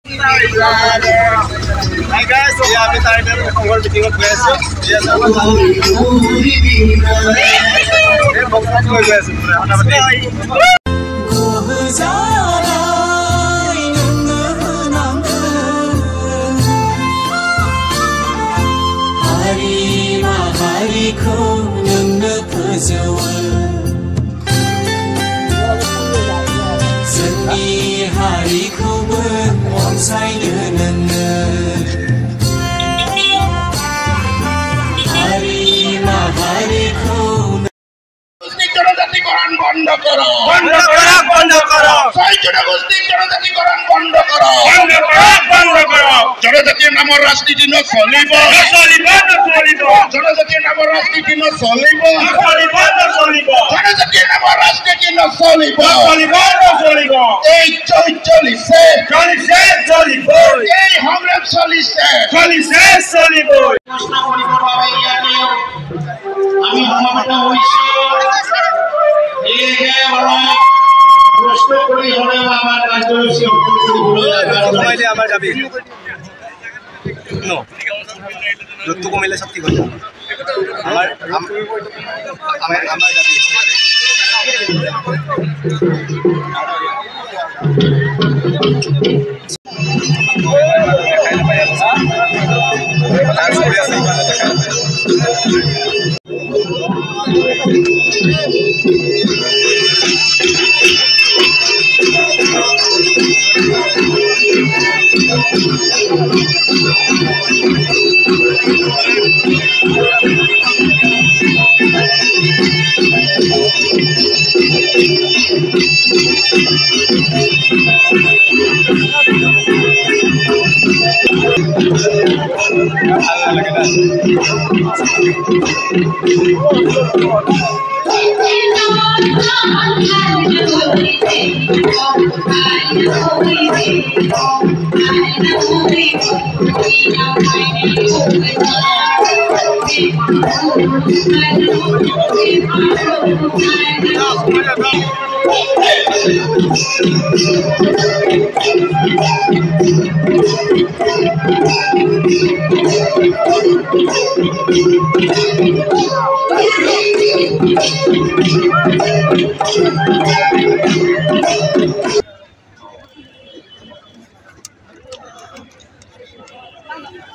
Hi guys, so আমি title খবৰ মিটিংত গৈ আছো। এই বক্সত গৈ আছো জনজাতিকরণ বন্ধ করো, বন্ধ করো, বন্ধ করো। জনগোষ্ঠীর জনজাতিকরণ বন্ধ করো, বন্ধ করো, বন্ধ করো। জনজাতির নামৰ ৰাজনীতি নচলিব, নচলিব, নচলিব। জনজাতিৰ নামৰ ৰাজনীতি নচলিব, নচলিব, নচলিব। জনজাতিৰ নামৰ ৰাজনীতি নচলিব, নচলিব, নচলিব। এই চলিছে, চলিছে, চলিব। এই সংগ্ৰাম চলিছে, চলিছে, চলিব। প্ৰশ্ন কৰিবৰ বাবে ইয়াতে আমি সমাবেত হৈছো। প্রশ্ন করি হলে আমার কার্যসূচি আমার যাবি রোদটো কমিলে সব ঠিক হয়ে যাবে আমার যাবি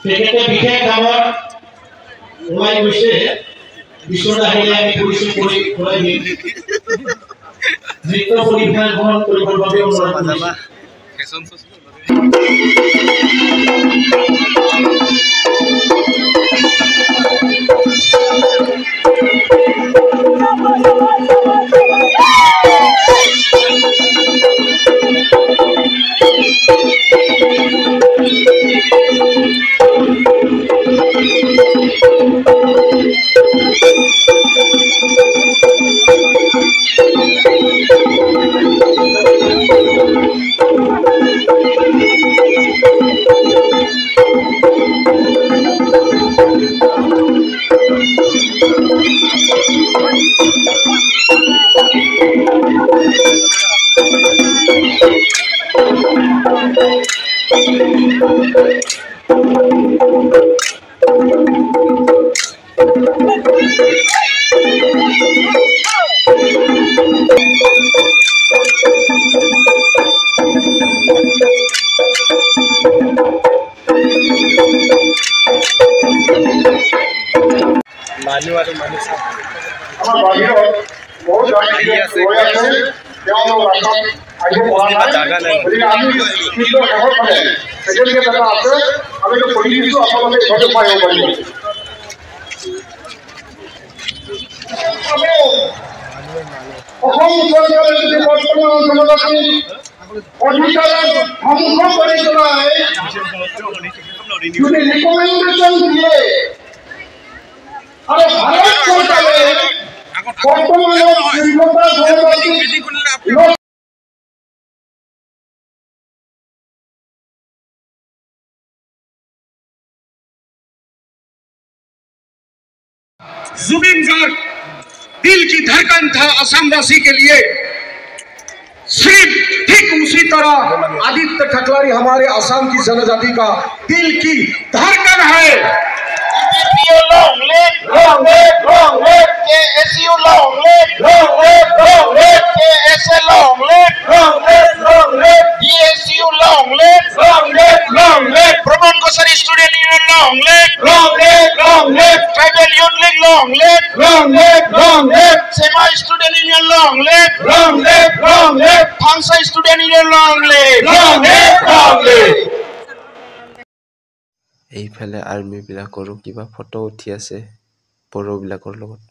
তেখেতে বিশেষ কামত ওলাই গৈছে বিশ্বত আহিলে আমি পৰিচয় কৰি ঘূৰাই দিম নৃত্য পৰিৱেশন গ্ৰহণ কৰিবৰ বাবে অনুৰোধ কৰিছোঁ जुबिन गार्ड दिल की धड़कन था असमवासी के लिए सिर्फ ठीक उसी तरह आदित्य ठकलारी हमारे असम की जनजाति का दिल की धड़कन है। long live KSU long live KSA long live DSU long live Brahman Kosari Student Union long live Tribal Youth League long live Sema Student Union long live Thangsa Student Union long live এইফালে army বিলাকৰো কিবা photo উঠি আছে বড়ো বিলাকৰ লগত